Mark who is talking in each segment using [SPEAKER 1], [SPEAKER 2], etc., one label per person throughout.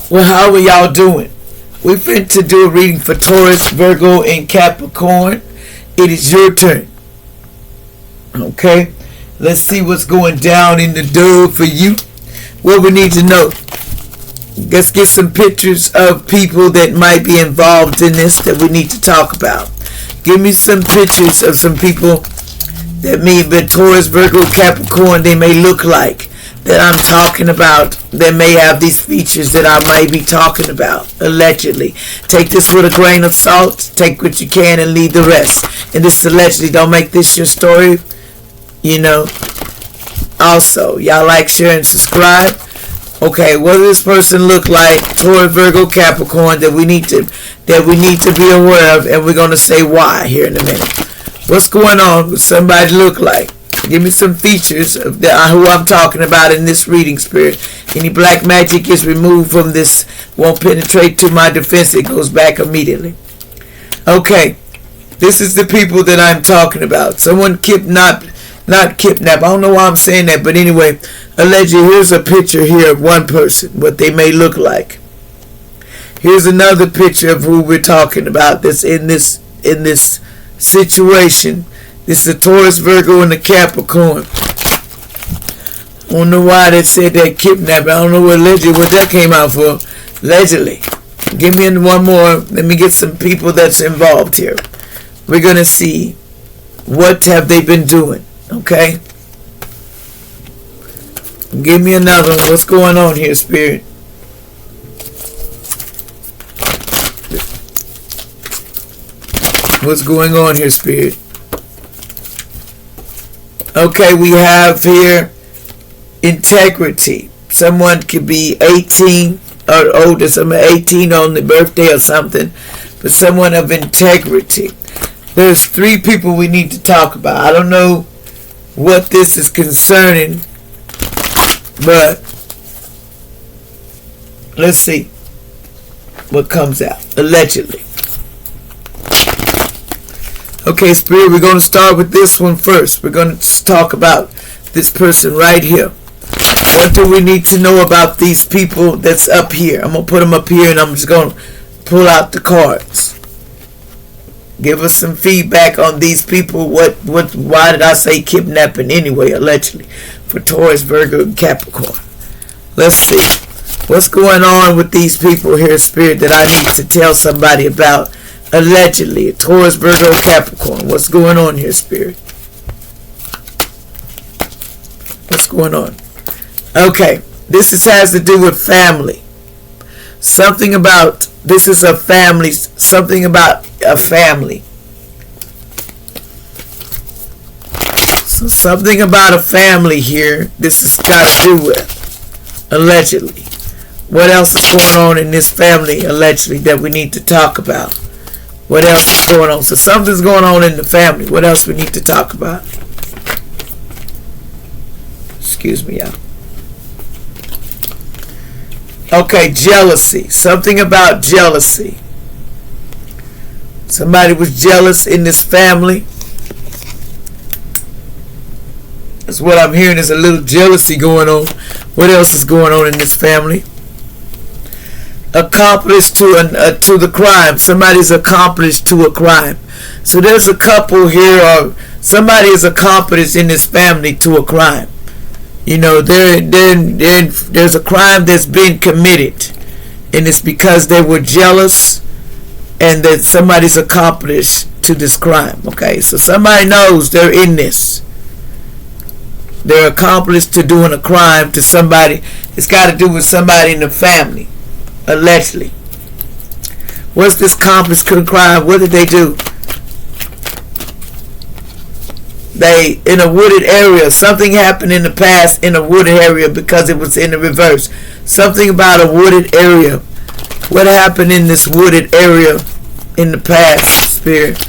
[SPEAKER 1] Well, how are y'all doing? We finna to do a reading for Taurus, Virgo, and Capricorn. It is your turn. Okay? Let's see what's going down in the dub for you. What we need to know. Let's get some pictures of people that might be involved in this that we need to talk about. Give me some pictures of some people that may be Taurus, Virgo, Capricorn, they may look like, that I'm talking about, that may have these features that I might be talking about, allegedly. Take this with a grain of salt. Take what you can and leave the rest. And this is allegedly. Don't make this your story. You know. Also, y'all like, share, and subscribe. Okay, what does this person look like? Taurus, Virgo, Capricorn, that we need to be aware of, and we're going to say why here in a minute. What's going on? What somebody look like? Give me some features of who I'm talking about in this reading, Spirit. Any black magic is removed from this, won't penetrate to my defense. It goes back immediately. Okay, this is the people that I'm talking about. Someone not kidnapped. I don't know why I'm saying that, but anyway, allegedly, here's a picture here of one person, what they may look like. Here's another picture of who we're talking about that's in this situation. This is the Taurus, Virgo, and the Capricorn. I don't know why they said that kidnapped. I don't know what that came out for. Allegedly. Give me one more. Let me get some people that's involved here. We're going to see what have they been doing. Okay? Give me another one. What's going on here, Spirit? What's going on here, Spirit? Okay, we have here integrity. Someone could be 18 or older, someone 18 on the birthday or something, but someone of integrity. There's 3 people we need to talk about. I don't know what this is concerning, but let's see what comes out, allegedly. Okay, Spirit, we're going to start with this one first. We're going to talk about this person right here. What do we need to know about these people that's up here? I'm going to put them up here, and I'm just going to pull out the cards. Give us some feedback on these people. Why did I say kidnapping anyway, allegedly, for Taurus, Virgo, and Capricorn? Let's see. What's going on with these people here, Spirit, that I need to tell somebody about? Allegedly, Taurus, Virgo, Capricorn. What's going on here, Spirit? What's going on? Okay, this has to do with family. Something about, this is a family, something about a family. So something about a family here, this has got to do with, allegedly. What else is going on in this family, allegedly, that we need to talk about? What else is going on? So something's going on in the family. What else we need to talk about? Excuse me, y'all. Okay, jealousy. Something about jealousy. Somebody was jealous in this family. That's what I'm hearing. There's a little jealousy going on. What else is going on in this family? Accomplice to the crime. Somebody's accomplished to a crime. So there's a couple here, or somebody is accomplished in this family to a crime. You know, there's a crime that's been committed, and it's because they were jealous, and that somebody's accomplished to this crime. Okay, so somebody knows they're in this. They're accomplished to doing a crime to somebody. It's got to do with somebody in the family. Allegedly. What's this accomplished crime? What did they do? They, in a wooded area, something happened in the past in a wooded area because it was in the reverse. Something about a wooded area. What happened in this wooded area in the past, Spirit?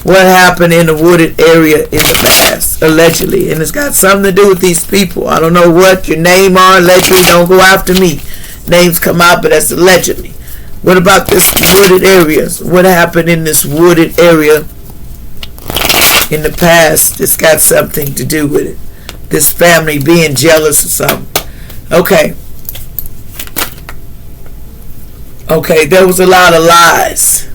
[SPEAKER 1] What happened in a wooded area in the past, allegedly? And it's got something to do with these people. I don't know what your name are, allegedly. Don't go after me. Names come out, but that's allegedly. What about this wooded areas? What happened in this wooded area in the past? It's got something to do with it. This family being jealous or something. Okay. Okay, there was a lot of lies.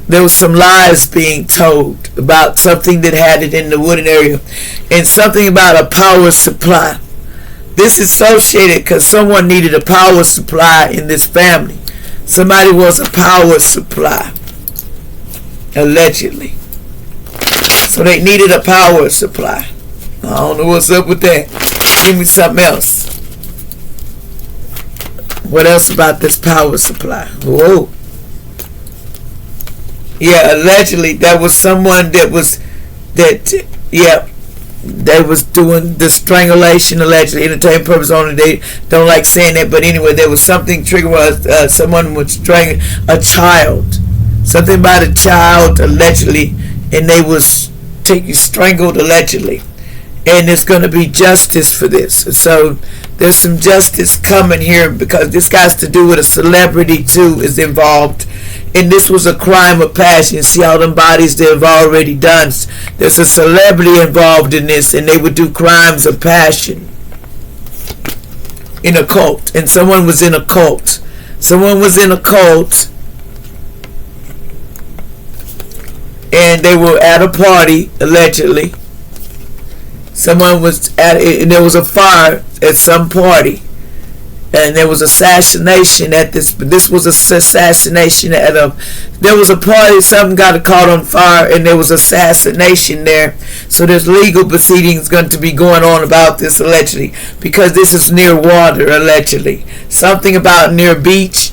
[SPEAKER 1] There was some lies being told about something that had it in the Wooded area, and something about a power supply. This is associated because someone needed a power supply in this family. Somebody was a power supply, allegedly. So they needed a power supply. I don't know what's up with that. Give me something else. What else about this power supply? Whoa. Yeah, allegedly there was someone that was they was doing the strangulation, allegedly, entertainment purpose only. They don't like saying that, but anyway, there was something triggered. Someone was strangling a child, something about a child, allegedly, and they was strangled, allegedly. And there's going to be justice for this. So there's some justice coming here because this has to do with a celebrity too is involved. And this was a crime of passion. See all them bodies they've already done. There's a celebrity involved in this, and they would do crimes of passion in a cult. And someone was in a cult. Someone was in a cult, and they were at a party, allegedly. Someone was at it, and there was a fire at some party, and there was assassination at this. This was assassination at a. There was a party. Something got caught on fire, and there was assassination there. So there's legal proceedings going to be going on about this, allegedly, because this is near water, allegedly. Something about near beach,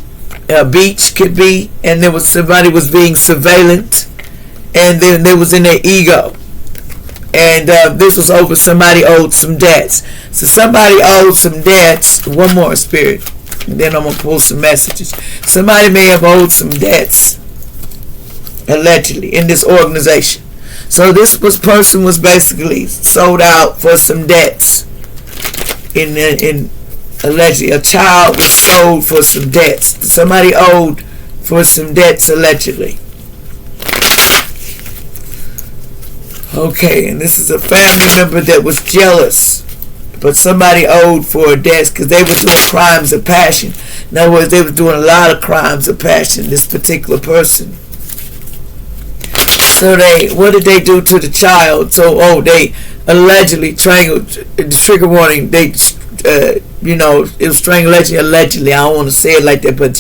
[SPEAKER 1] beach could be, and there was somebody was being surveillance, and then there was in their ego. And this was over somebody owed some debts. So somebody owed some debts. One more, Spirit. And then I'm going to pull some messages. Somebody may have owed some debts, allegedly, in this organization. So this person was basically sold out for some debts. In allegedly, a child was sold for some debts. Somebody owed for some debts, allegedly. Okay, and this is a family member that was jealous, but somebody owed for a debt because they were doing crimes of passion. In other words, they were doing a lot of crimes of passion, this particular person. So what did they do to the child? So, they allegedly strangled, trigger warning, they, it was strangulation, allegedly. I don't want to say it like that, but,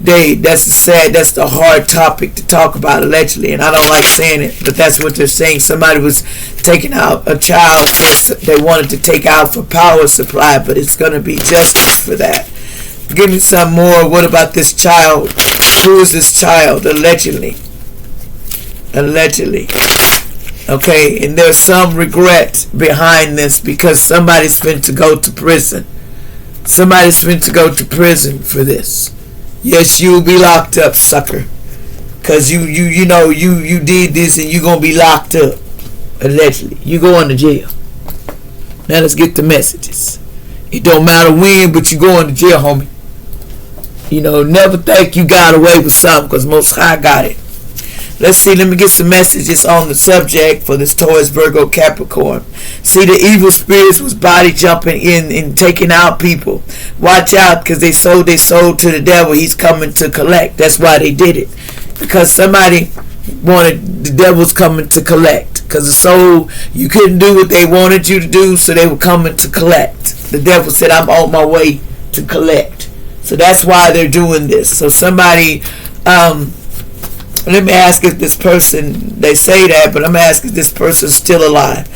[SPEAKER 1] that's the hard topic to talk about, allegedly, and I don't like saying it, but that's what they're saying. Somebody was taking out a child they wanted to take out for power supply, but it's going to be justice for that. Give me some more. What about this child? Who is this child? Allegedly. Okay, and there's some regret behind this because somebody's meant to go to prison. Somebody's meant to go to prison for this. Yes, you'll be locked up, sucker. Cause you did this and you're gonna be locked up. Allegedly. You going to jail. Now let's get the messages. It don't matter when, but you going to jail, homie. Never think you got away with something, because Most High got it. Let's see, let me get some messages on the subject for this Taurus-Virgo-Capricorn. See, the evil spirits was body jumping in and taking out people. Watch out, because they sold their soul to the devil. He's coming to collect. That's why they did it. Because somebody wanted, the devil's coming to collect. Because the soul, you couldn't do what they wanted you to do, so they were coming to collect. The devil said, I'm on my way to collect. So that's why they're doing this. So somebody, let me ask if this person, they say that, but I'm asking if this person's still alive.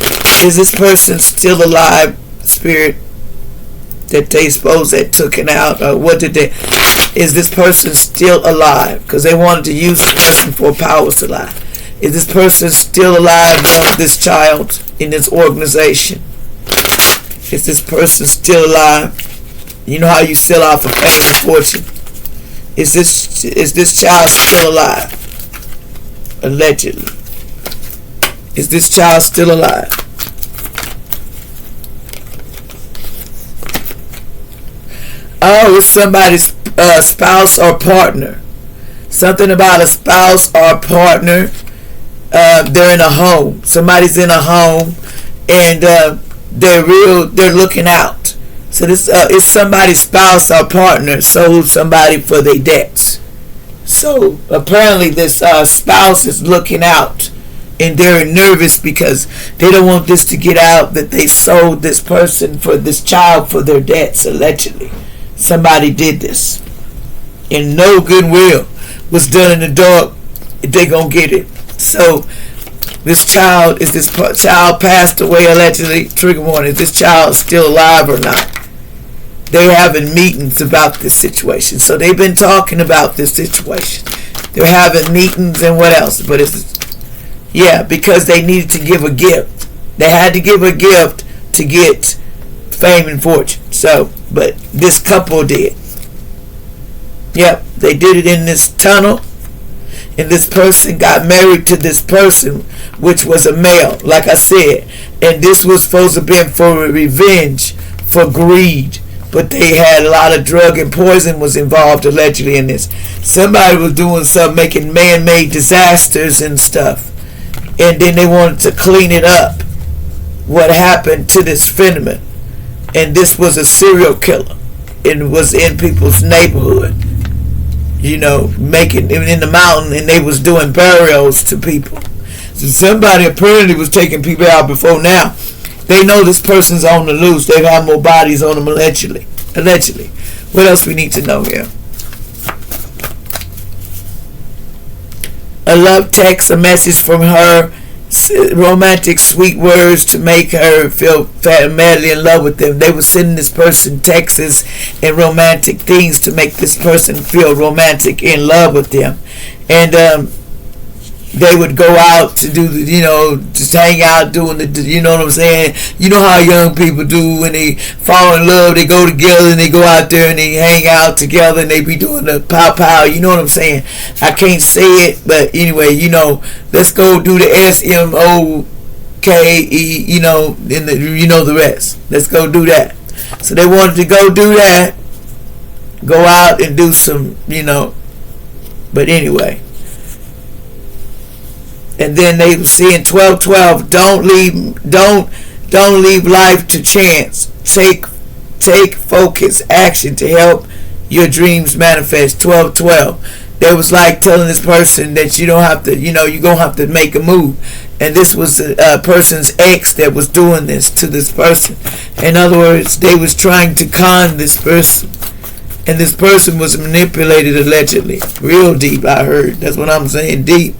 [SPEAKER 1] Is this person still alive, Spirit, that they suppose that took it out? Or what did they, is this person still alive? Because they wanted to use the person for power to lie. Is this person still alive of this child in this organization? Is this person still alive? You know how you sell out for fame and fortune. Is this child still alive? Allegedly. Is this child still alive? Oh, it's somebody's spouse or partner. Something about a spouse or partner. They're in a home. Somebody's in a home, and they're looking out. So this is somebody's spouse or partner sold somebody for their debts. So apparently this spouse is looking out, and they're nervous because they don't want this to get out that they sold this person for this child for their debts. Allegedly somebody did this, and no goodwill was done in the dark. They gonna get it. So this child passed away allegedly. Trigger warning: is this child still alive or not? They're having meetings about this situation. So they've been talking about this situation. They're having meetings and what else? But because they needed to give a gift. They had to give a gift to get fame and fortune. So, but this couple did. Yep, they did it in this tunnel. And this person got married to this person, which was a male, like I said. And this was supposed to be for revenge, for greed. But they had a lot of drug and poison was involved allegedly in this. Somebody was doing something, making man-made disasters and stuff. And then they wanted to clean it up. What happened to this phenomenon. And this was a serial killer. It was in people's neighborhood. You know, making in the mountain, and they was doing burials to people. So somebody apparently was taking people out before now. They know this person's on the loose. They've had more bodies on them allegedly. What else we need to know here? A love text, a message from her, romantic sweet words to make her feel madly in love with them. They were sending this person texts and romantic things to make this person feel romantic in love with them. And they would go out to do just hang out doing you know what I'm saying? You know how young people do when they fall in love, they go together and they go out there and they hang out together and they be doing the pow, you know what I'm saying? I can't say it, but anyway, let's go do the SMOKE, the rest. Let's go do that. So they wanted to go do that, go out and do some, but anyway. And then they were seeing 12:12. Don't leave life to chance. Take focus action to help your dreams manifest. 12:12. They was like telling this person that you don't have to, you're gonna have to make a move. And this was a person's ex that was doing this to this person. In other words, they was trying to con this person. And this person was manipulated allegedly. Real deep, I heard. That's what I'm saying, deep.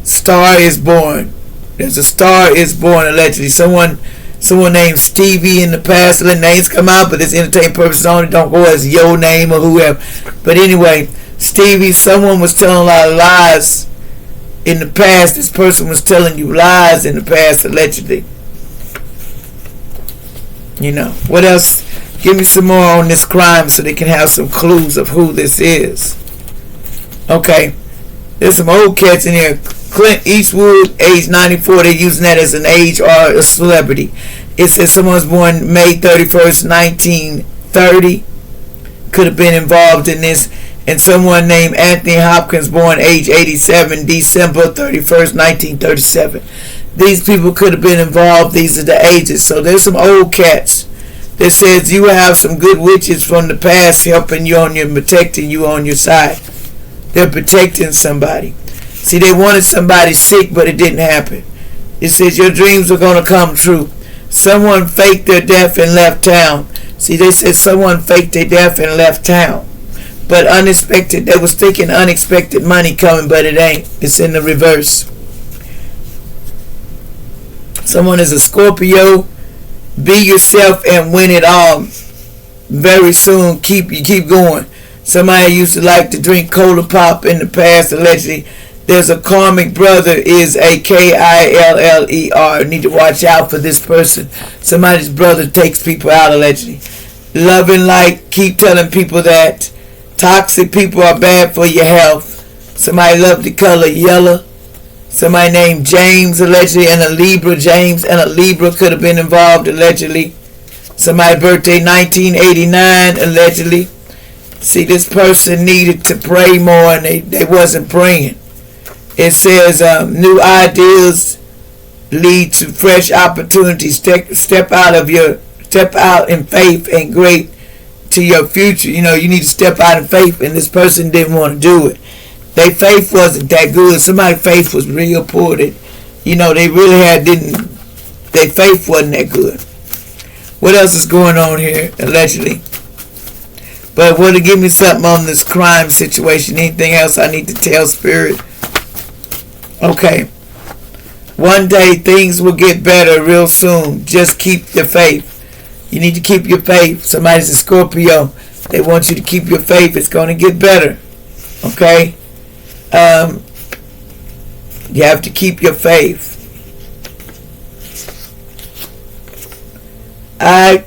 [SPEAKER 1] Star is born. There's a star is born allegedly. Someone named Stevie in the past. Let names come out, but it's entertainment purposes only. Don't go as your name or whoever. But anyway, Stevie, someone was telling a lot of lies in the past. This person was telling you lies in the past allegedly. What else? Give me some more on this crime so they can have some clues of who this is. Okay. There's some old cats in here. Clint Eastwood, age 94. They're using that as an age or a celebrity. It says someone was born May 31st, 1930. Could have been involved in this. And someone named Anthony Hopkins, born age 87, December 31st, 1937. These people could have been involved. These are the ages. So there's some old cats that says you have some good witches from the past helping you protecting you on your side. They're protecting somebody. See, they wanted somebody sick, but it didn't happen. It says your dreams are going to come true. Someone faked their death and left town. See, they said someone faked their death and left town. But unexpected, they was thinking unexpected money coming, but it ain't. It's in the reverse. Someone is a Scorpio. Be yourself and win it all. Very soon, keep going. Somebody used to like to drink cola pop in the past, allegedly. There's a karmic brother, is a Killer. Need to watch out for this person. Somebody's brother takes people out, allegedly. Love and light, keep telling people that. Toxic people are bad for your health. Somebody loved the color yellow. Somebody named James, allegedly, and a Libra. James and a Libra could have been involved, allegedly. Somebody's birthday, 1989, allegedly. See, this person needed to pray more, and they wasn't praying. It says new ideas lead to fresh opportunities. Step out in faith and great to your future. You need to step out in faith, and this person didn't want to do it. Their faith wasn't that good. Somebody's faith was real poor. They really their faith wasn't that good. What else is going on here, allegedly? But will it give me something on this crime situation? Anything else I need to tell Spirit? Okay. One day things will get better real soon. Just keep your faith. You need to keep your faith. Somebody's a Scorpio. They want you to keep your faith. It's going to get better. Okay? You have to keep your faith. I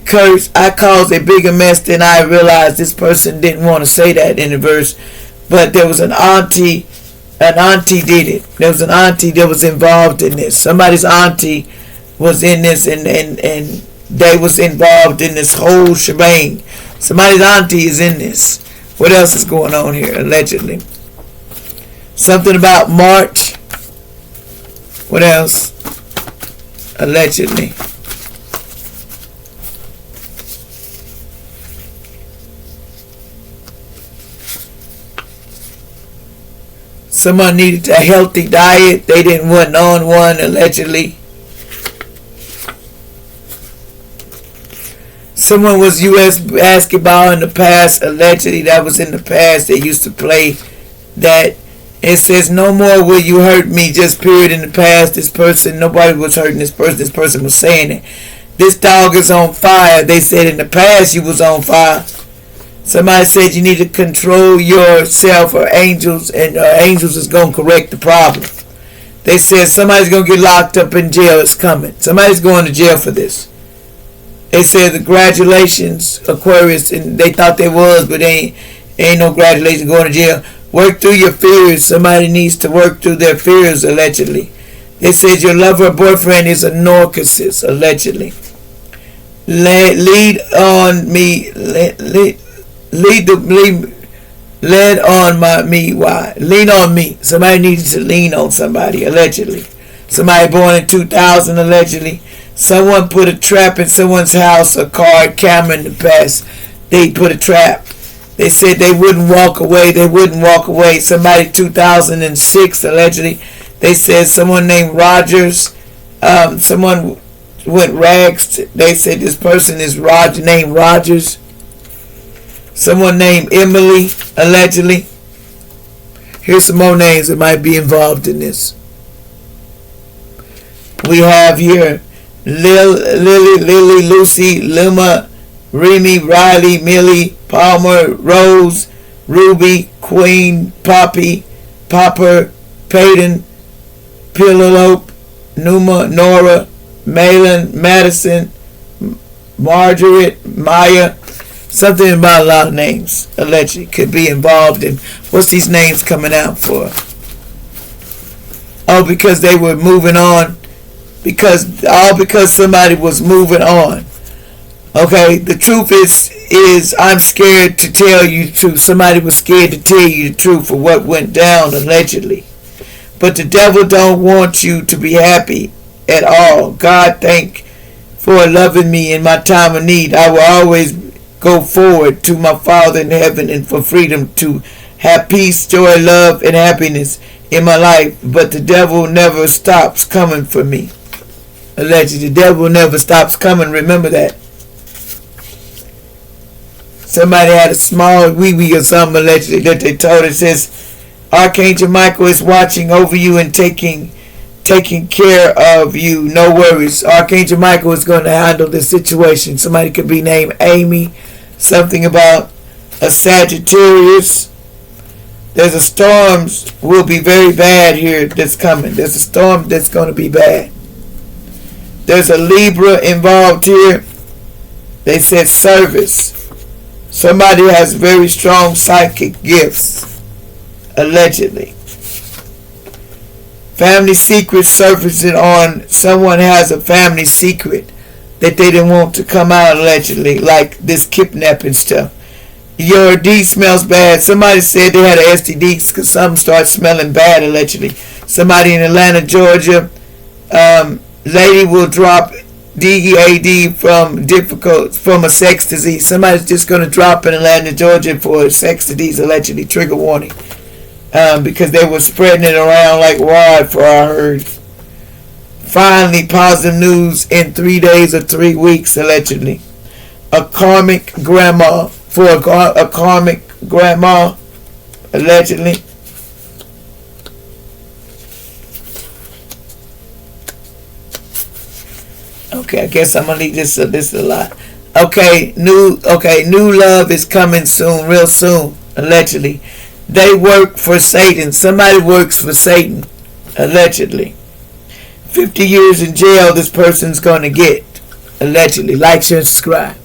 [SPEAKER 1] caused a bigger mess than I realized. This person didn't want to say that in the verse. But there was an auntie did it. There was an auntie that was involved in this. Somebody's auntie was in this, and they was involved in this whole shebang. Somebody's auntie is in this. What else is going on here, allegedly? Something about March. What else? Allegedly. Someone needed a healthy diet. They didn't want on one, allegedly. Someone was U.S. basketball in the past. Allegedly, that was in the past. They used to play that. It says, no more will you hurt me. Just period in the past. This person, nobody was hurting this person. This person was saying it. This dog is on fire. They said in the past you was on fire. Somebody said you need to control yourself, or angels is going to correct the problem. They said somebody's going to get locked up in jail. It's coming. Somebody's going to jail for this. They said, congratulations, Aquarius, and they thought they was, but ain't no congratulations going to jail. Work through your fears. Somebody needs to work through their fears, allegedly. They said your lover or boyfriend is a narcissist, allegedly. Lead on me. Lean on me. Somebody needed to lean on somebody, allegedly. Somebody born in 2000, allegedly. Someone put a trap in someone's house, a car, camera in the past. They put a trap. They said they wouldn't walk away. Somebody 2006, allegedly. They said someone named Rogers. Someone went rags. They said this person is named Rogers. Someone named Emily, allegedly. Here's some more names that might be involved in this. We have here Lily, Lucy, Luma, Remy, Riley, Millie, Palmer, Rose, Ruby, Queen, Poppy, Popper, Peyton, Penelope, Numa, Nora, Malin, Madison, Margaret, Maya. Something about a lot of names, allegedly, could be involved in. What's these names coming out for? Oh, because they were moving on. Because somebody was moving on. Okay, the truth is I'm scared to tell you the truth. Somebody was scared to tell you the truth for what went down, allegedly. But the devil don't want you to be happy at all. God, thank for loving me in my time of need. I will always go forward to my Father in heaven and for freedom to have peace, joy, love, and happiness in my life. But the devil never stops coming for me. Allegedly, the devil never stops coming. Remember that. Somebody had a small wee or something, allegedly, that they told. It says, Archangel Michael is watching over you and taking care of you. No worries. Archangel Michael is going to handle this situation. Somebody could be named Amy. Something about a Sagittarius. There's a storm will be very bad here that's coming. There's a storm that's going to be bad. There's a Libra involved here. They said service. Somebody has very strong psychic gifts. Allegedly. Family secret surfacing on. Someone has a family secret that they didn't want to come out, allegedly, like this kidnapping stuff. Your D smells bad. Somebody said they had an STD because something started smelling bad, allegedly. Somebody in Atlanta, Georgia, Lady will drop DEAD from a sex disease. Somebody's just going to drop in Atlanta, Georgia for a sex disease, allegedly. Trigger warning. Because they were spreading it around like wildfire, I heard. Finally, positive news in 3 days or 3 weeks, allegedly. A karmic grandma, for a karmic grandma, allegedly. Okay, I guess I'm gonna leave this a lot. Okay, new love is coming soon, real soon, allegedly. They work for Satan. Somebody works for Satan, allegedly. 50 years in jail this person's gonna get, allegedly. Like, share, and subscribe.